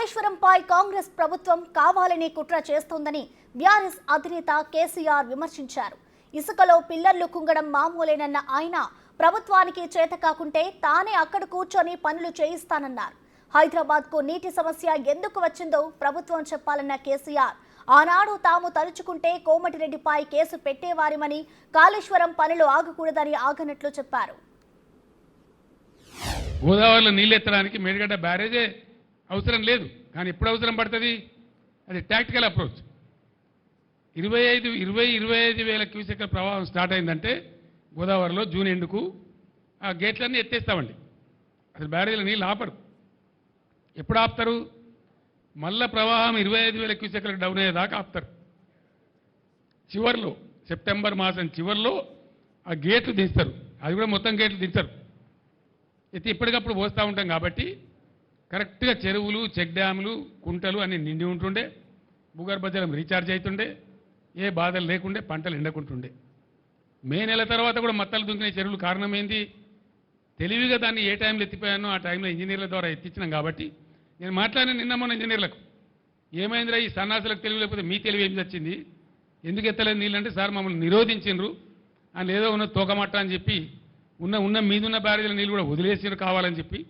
కాళేశ్వరంపై కాంగ్రెస్ ప్రభుత్వం కావాలని కుట్ర చేస్తోందని బీఆర్ఎస్ అధినేత కేసీఆర్ విమర్శించారు. ఇసుకలో పిల్లర్లు కుంగడం మామూలేనన్న ఆయన ప్రభుత్వానికి చేత కాకుంటే తానే అక్కడ కూర్చొని పనులు చేయిస్తానన్నారు. హైదరాబాద్కు నీటి సమస్య ఎందుకు వచ్చిందో ప్రభుత్వం చెప్పాలన్న కేసీఆర్ ఆనాడు తాము తలుచుకుంటే కోమటిరెడ్డిపై కేసు పెట్టేవారిమని, కాళేశ్వరం పనులు ఆగకూడదని ఆగనట్లు చెప్పారు. గోదావరిలో నీళ్ళు ఎత్తడానికి మేడిగడ్డ బ్యారేజే అవసరం లేదు, కానీ ఎప్పుడు అవసరం పడుతుంది? అది టాక్టికల్ అప్రోచ్. 25 వేల క్యూసెక్ల ప్రవాహం స్టార్ట్ అయిందంటే గోదావరిలో జూన్ ఎండుకు ఆ గేట్లన్నీ ఎత్తేస్తామండి. అసలు బ్యారేజ్లో నీళ్ళు ఆపరు. ఎప్పుడు ఆపుతారు? మళ్ళా ప్రవాహం 25 వేల క్యూసెక్లకు డౌన్ అయ్యేదాకా ఆపుతారు. చివరిలో సెప్టెంబర్ మాసం చివరిలో ఆ గేట్లు దించుతారు. అది కూడా మొత్తం గేట్లు దించరు, ఎత్తి ఎప్పటికప్పుడు పోస్తూ ఉంటాం కాబట్టి కరెక్ట్గా చెరువులు, చెక్ డ్యాములు, కుంటలు అన్నీ నిండి ఉంటుండే, భూగర్భ జలం రీఛార్జ్ అవుతుండే, ఏ బాధలు లేకుండే, పంటలు ఎండకుంటుండే. మే నెల తర్వాత కూడా మత్తలు దుంకిన చెరువులు కారణం ఏంది? తెలివిగా దాన్ని ఏ టైంలో ఎత్తిపోయానో ఆ టైంలో ఇంజనీర్ల ద్వారా ఎత్తించినాం. కాబట్టి నేను మాట్లాడిన నిన్న మొన్న ఇంజనీర్లకు ఏమైందిరా ఈ సన్నాసులకు తెలివి లేకపోతే మీ తెలివి ఏం వచ్చింది, ఎందుకు ఎత్తలేదు నీళ్ళంటే సార్ మమ్మల్ని నిరోధించిండ్రు అని ఏదో ఉన్న తోకమట్ట అని చెప్పి ఉన్న మీదున్న బ్యారేజీల నీళ్ళు కూడా వదిలేసిరు కావాలని చెప్పి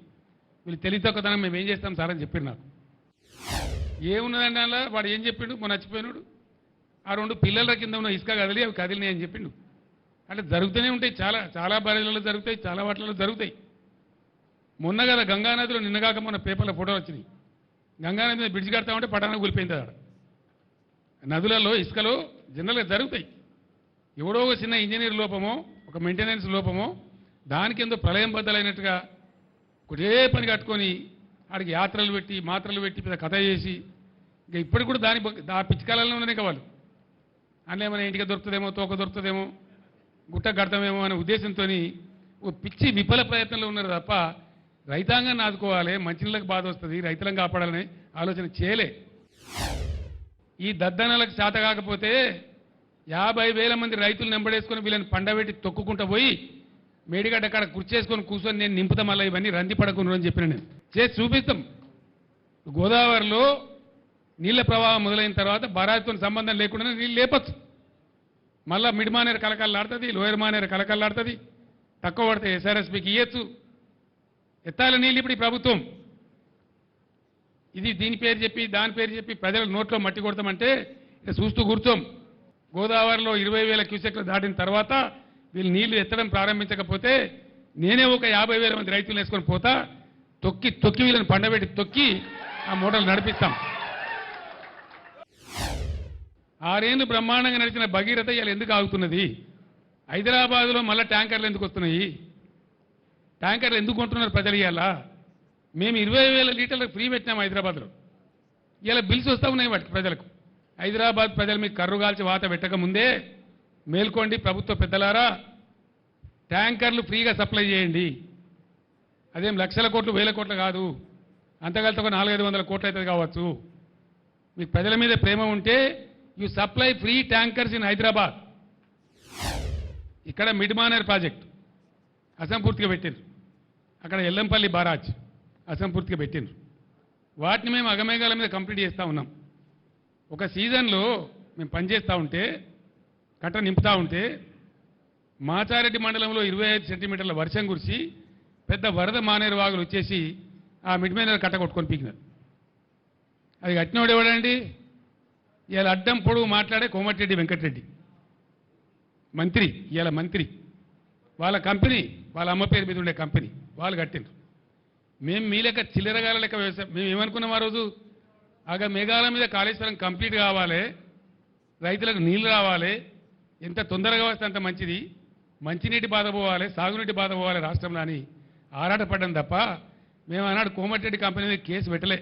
వీళ్ళు తెలివితొక్కతనం మేము ఏం చేస్తాం సార్ అని చెప్పారు. నాకు ఏమున్నదండి అలా వాడు ఏం చెప్పిండు? మొన్న నచ్చిపోయినాడు ఆ 2 పిల్లల కింద ఉన్న ఇసుక కదిలి అవి కదిలినాయి అని చెప్పిండు. అంటే జరుగుతూనే ఉంటాయి, చాలా బ్యారేజీలలో జరుగుతాయి, చాలా వాటిలలో జరుగుతాయి. మొన్న కదా గంగానదిలో నిన్నగాక మొన్న పేపర్లో ఫోటోలు వచ్చినాయి. గంగానది మీద బ్రిడ్జ్ కడతామంటే పటాన కూలిపోయింది. అక్కడ నదులలో ఇసుకలో జనరల్గా జరుగుతాయి. ఎవడో ఒక చిన్న ఇంజనీర్ లోపమో ఒక మెయింటెనెన్స్ లోపమో దానికి ఎంతో ప్రళయం బద్దలైనట్టుగా ఒకటే పని కట్టుకొని ఆడికి యాత్రలు పెట్టి మాత్రలు పెట్టి పెద్ద కథ చేసి ఇంకా ఇప్పటికి కూడా ఆ పిచ్చికాలలో ఉన్నాయి వాళ్ళు. అందులో ఏమైనా ఇంటికి దొరుకుతుందేమో, తోక దొరుకుతుందేమో, గుట్ట కడతామేమో అనే ఉద్దేశంతో ఓ పిచ్చి విఫల ప్రయత్నంలో ఉన్నారు తప్ప రైతాంగాన్ని ఆదుకోవాలి, మంచినీళ్ళకి బాధ వస్తుంది, రైతులను కాపాడాలనే ఆలోచన చేయలే. ఈ దద్దనలకు చేత కాకపోతే 50,000 మంది రైతులు నెంబడేసుకొని వీళ్ళని పండబెట్టి తొక్కుకుంటూ పోయి మేడిగడ్డ అక్కడ కుర్చేసుకొని కూర్చొని నేను నింపుతాం, మళ్ళీ ఇవన్నీ రంది పడకుండా అని చెప్పిన నేను చేసి చూపిస్తాం. గోదావరిలో నీళ్ల ప్రవాహం మొదలైన తర్వాత బరాయితో సంబంధం లేకుండా నీళ్ళు లేపచ్చు. మళ్ళీ మిడ్ మానేరు కలకల్లాడుతుంది, లోయర్ మానేరు కలకల్లాడుతుంది. తక్కువ పడితే ఎస్ఆర్ఎస్పీకి ఇవ్వచ్చు. ఎత్తాల నీళ్ళు ఇప్పుడు ఈ ప్రభుత్వం ఇది దీని పేరు చెప్పి దాని పేరు చెప్పి ప్రజల నోట్లో మట్టి కొడతామంటే ఇక చూస్తూ కూర్చోం. గోదావరిలో 20,000 క్యూసెక్లు దాటిన తర్వాత వీళ్ళు నీళ్లు ఎత్తడం ప్రారంభించకపోతే నేనే ఒక 50,000 మంది రైతులు వేసుకొని పోతా, తొక్కి వీళ్ళని పండబెట్టి తొక్కి ఆ మూటలు నడిపిస్తాం. 6 ఏళ్ళు బ్రహ్మాండంగా నడిచిన భగీరథ ఇలా ఎందుకు ఆగుతున్నది? హైదరాబాద్లో మళ్ళీ ట్యాంకర్లు ఎందుకు వస్తున్నాయి? ట్యాంకర్లు ఎందుకు కొంటున్నారు ప్రజలు? ఇవాళ మేము 20,000 లీటర్లకు ఫ్రీ పెట్టినాం హైదరాబాద్లో. ఇలా బిల్స్ వస్తూ ఉన్నాయి వాటికి ప్రజలకు. హైదరాబాద్ ప్రజలు మీకు కర్రు కాల్చి వాత పెట్టక ముందే మేల్కోండి ప్రభుత్వ పెద్దలారా, ట్యాంకర్లు ఫ్రీగా సప్లై చేయండి. అదేం లక్షల కోట్లు 1,000 కోట్లు కాదు, అంతగలితో 400-500 కోట్లు అవుతుంది కావచ్చు. మీకు ప్రజల మీద ప్రేమ ఉంటే you supply free tankers in Hyderabad. ఇక్కడ మిడ్ మానేర్ ప్రాజెక్ట్ అసంపూర్తిగా పెట్టిండ్రు, అక్కడ ఎల్లంపల్లి బారాజ్ అసంపూర్తిగా పెట్టిండ్రు. వాటిని మేము అగమేఘాల మీద కంప్లీట్ చేస్తూ ఉన్నాం. ఒక సీజన్లో మేము పనిచేస్తూ ఉంటే కట్ట నింపుతూ ఉంటే మాచారెడ్డి మండలంలో 25 సెంటీమీటర్ల వర్షం కురిసి పెద్ద వరద మానేరు వాగులు వచ్చేసి ఆ మిడ్ మానేరు కట్ట కొట్టుకొని పీకినారు. అది కట్టినోడు ఎవడండి? ఇవాళ అడ్డం పొడుగు మాట్లాడే కోమటిరెడ్డి వెంకటరెడ్డి మంత్రి, ఇవాళ మంత్రి. వాళ్ళ కంపెనీ వాళ్ళ అమ్మ పేరు మీద ఉండే కంపెనీ వాళ్ళు కట్టిండ్రు. మేము మీ లెక్క చిల్లరగాల లెక్క వ్యవసాయం మేము ఏమనుకున్నాం ఆ రోజు? మేఘాల మీద కాళేశ్వరం కంప్లీట్ కావాలి, రైతులకు నీళ్లు రావాలి, ఎంత తొందరగా వస్తే అంత మంచిది, మంచినీటి బాధ పోవాలి, సాగునీటి బాధ పోవాలి రాష్ట్రంలో అని ఆరాటపడ్డాం తప్ప మేము ఆనాడు కోమటిరెడ్డి కంపెనీ మీద కేసు పెట్టలే.